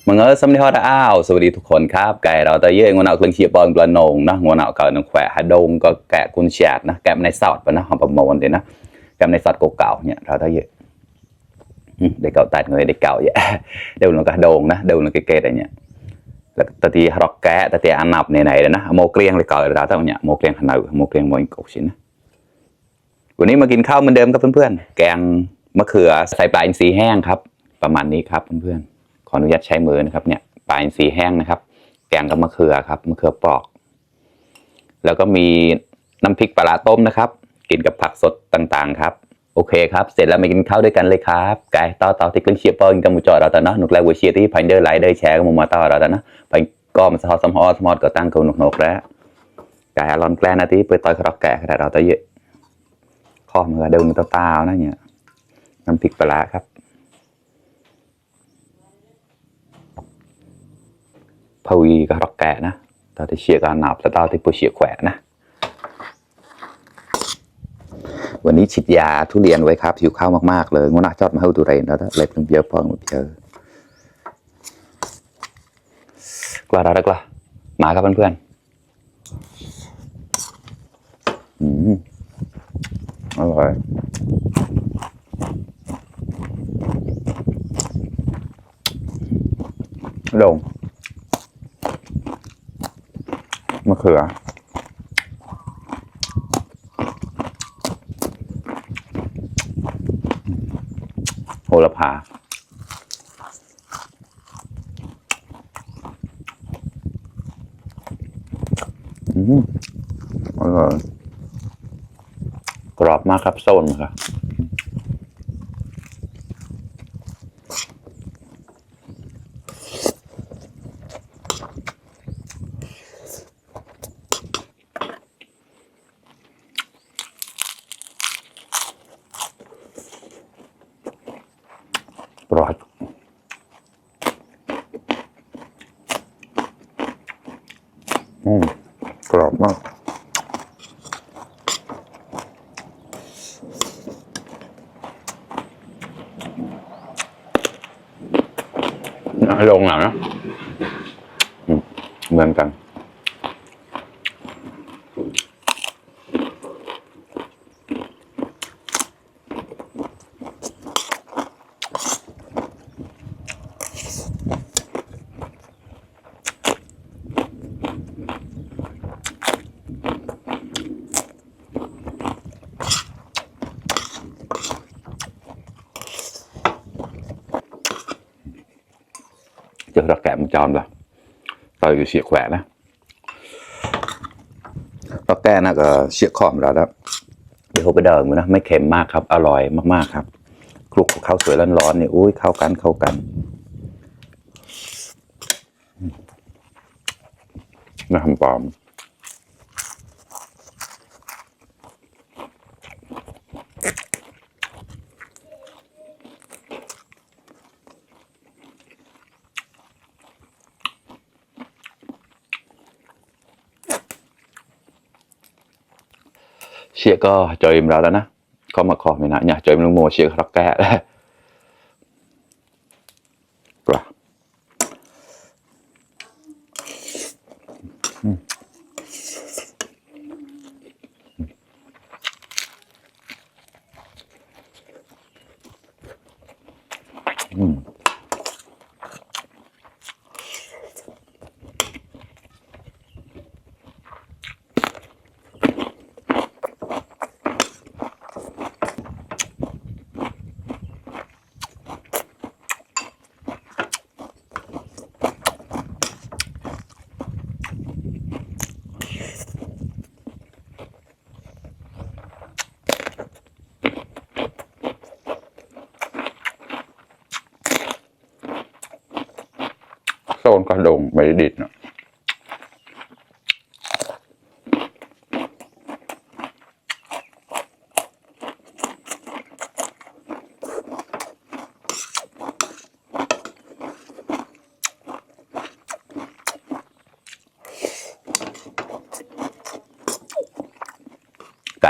มังเออสำนีฮอดอ้าวสวัสดีทุกคนครับไก่เราตะเย่งวันเอาเครื่องเชียร์บอลปลาโหนงนะวันเอาเก่าหนึ่งแขวะฮะดงก็แกะกุญแจนะแกะในสอดปะนะหอมประมวลเดี๋ยวนะแกะในสอดเก่าๆเนี่ยเราตะเย่ได้เก่าตัดเงยได้เก่าเยอะเดี๋ยวมันก็โดงนะเดี๋ยวมันก็เกะอะไรเนี่ยแล้วตะทีร็อกแกะตะทีอันนับในไหนเลยนะโมเกลียงเลยเก่าเราตั้งเนี่ยโมเกลียงขนาดโมเกลียงโมอิงกชินนะวันนี้มากินข้าวเหมือนเดิมครับเพื่อนๆแกงมะเขือใส่ปลาอินทรีแห้งครับประมาณนี้ครับเพื่อนๆขออนุญาตใช้มือนะครับเนี่ยปลาอินทรีแห้งนะครับแกงกับมะเขือครับมะเขือปอกแล้วก็มีน้ำพริกปลาต้มนะครับกินกับผักสดต่างๆครับโอเคครับเสร็จแล้วมากินข้าวด้วยกันเลยครับไก่ต่อที่เครื่องเชียร์ปอยกับหมูจอเราแต่เนาะหนุกแล้ววัวเชียร์ที่พันเดอร์ไลท์ได้แชร์กับหมูมาต่อเราแต่เนาะพันก็มาสมอสมอดก็ตั้งเขาหนุกแล้วไก่ลอนแกลนาที่เปิดต่อยครอกแก่ขนาดเราแต่เยอะข้อมือเดินตาๆนะเนี่ยน้ำพริกปลาครับพวีกับรอกแกะนะตอนที่เชียร์การหนับแล้วตอนที่ผู้เชียร์แขวะนะวันนี้ฉีดยาทุเรียนไว้ครับหิวข้าวมากๆเลยงวน่าจอดมาให้ดูเรนแล้วเลยเป็นเยอะพอหมดเยอะกว่าอะไรกว่ามาครับเพื่อนๆอร่อยลงมะเขือโหระพาอร่อยกรอบมากครับโซนครับกรอบกรอบมากลงหน่อยนะเหมือนกันเจอระแกะมันจอมละต่อยอยู่เฉียดแขวะนะระแกะน่ะก็เฉียดขอมแล้วแล้วเดี๋ยวไปเดินมันนะไม่เค็มมากครับอร่อยมากๆครับคลุกข้าวสวยร้อนๆเนี่ยอุ้ยเข้ากันน่าทำปลอมเชียก็จอยมแล้วนะก็มาขอไม่นะเนี่ยจอยมันโมเชียรักแก่แล้วกว่าโซนกระดงไม่ได้ดิดนะ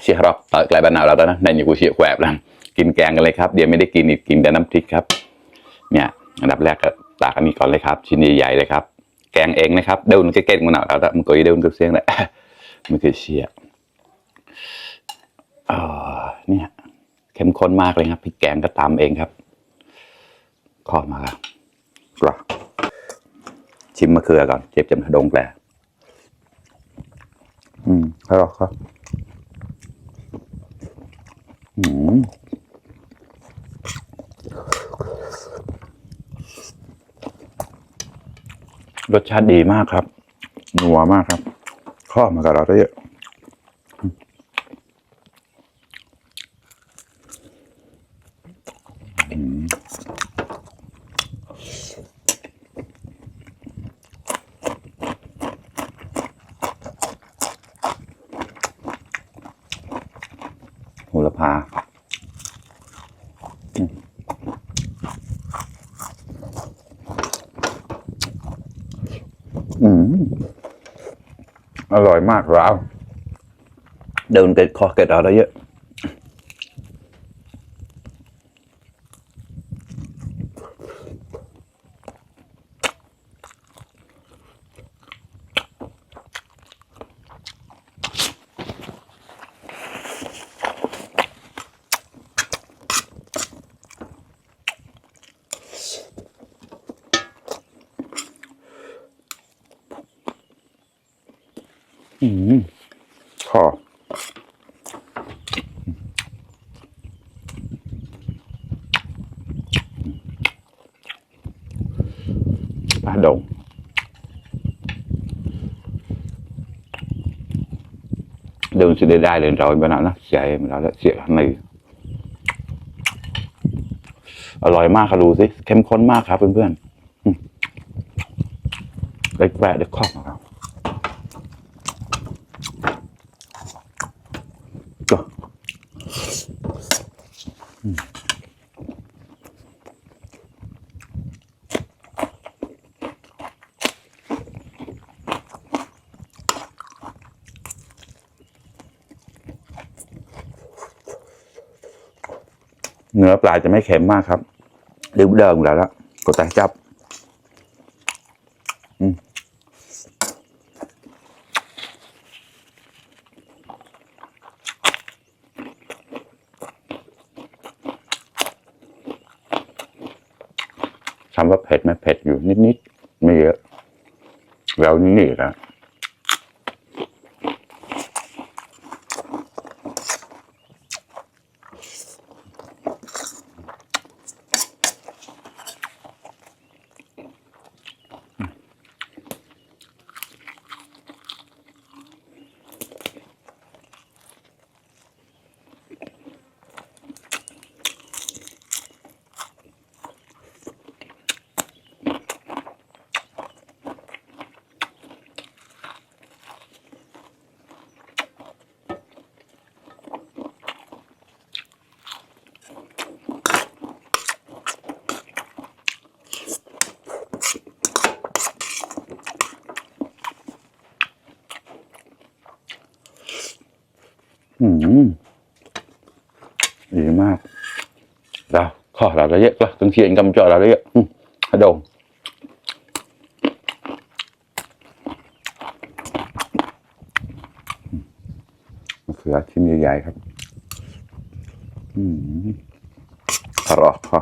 เชียร์รอบต่อกลายเป็นหนาวแล้วนะในอยู่กูเชียร์แกวบแล้วกินแกงกันเลยครับเดี๋ยวไม่ได้กินอีกกินแต่น้ำพริกครับเนี่ยอันดับแรกก็ ตักอันนี้ก่อนเลยครับชิ้นใหญ่ๆเลยครับแกงเองนะครับเดินเก่งๆมันเอาแต่มันก็เดินกับเสียงเลยมันคือเชียเนี่ยเข้มข้นมากเลยครับพริกแกงก็ตำเองครับขอมาครับกรอชิมมะเขือก่อนเจ็บจำดงแปลครับรสชาติดีมากครับนัวมากครับข้อมากับเราได้เยอะโหระพาอร่อยมากเราเดินเกล็ดคอเกล็ดเราได้เยอะข้อปลาดงเดินสิได้เลยrồi bên nào nó chạy mà nóเสียในอร่อยมากครับดูสิเข้มข้นมากครับเพื่อนๆได้แกะได้ครอบครับเนื้อปลาจะไม่เค็มมากครับเดิมๆแล้วก็แต่จับคำว่าเผ็ดไหมเผ็ดอยู่นิดๆไม่เยอะแล้วนี่นะดีมากเราข้อเราได้เยอะละตั้งเทียนกำจอเราได้เยอะโดงมะเขือชิ้นใหญ่ๆครับอร่อยค่ะ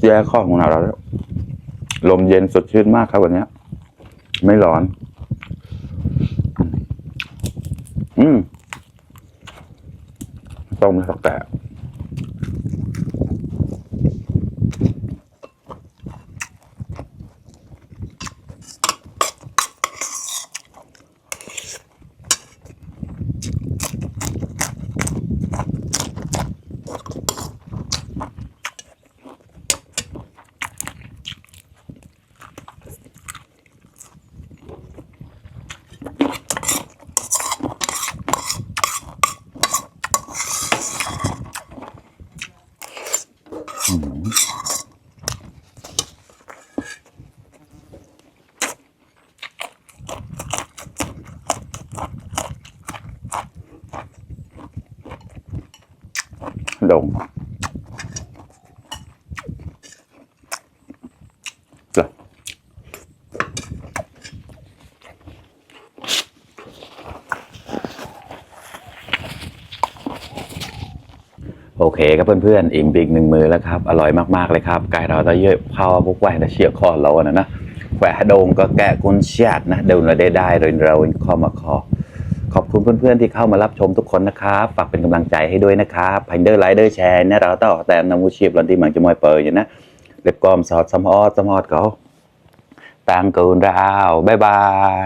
แย่ข้อของเราแล้วลมเย็นสดชื่นมากครับวันนี้ไม่ร้อนต้มแล้วแต่ đồng rồi.โอเคครับเพื่อนๆอิ่มไปอีกหนึ่งมือแล้วครับอร่อยมากๆเลยครับไก่เราตะเยอะข้าวพวกแหวนเชี่ยคอเรานะแหวนโดงก็แกะกุนเชียดนะเดินเราได้เราข้อมาคอขอบคุณเพื่อนๆที่เข้ามารับชมทุกคนนะครับฝากเป็นกำลังใจให้ด้วยนะครับพันเดอร์ไลค์เดอร์แชร์เนี่ยเราต่อแต่นำมูชีพหลังที่มันจะมวยเปิดอยู่นะเล็บกอมสอดสมอดก็ตังกูนราวบ๊ายบาย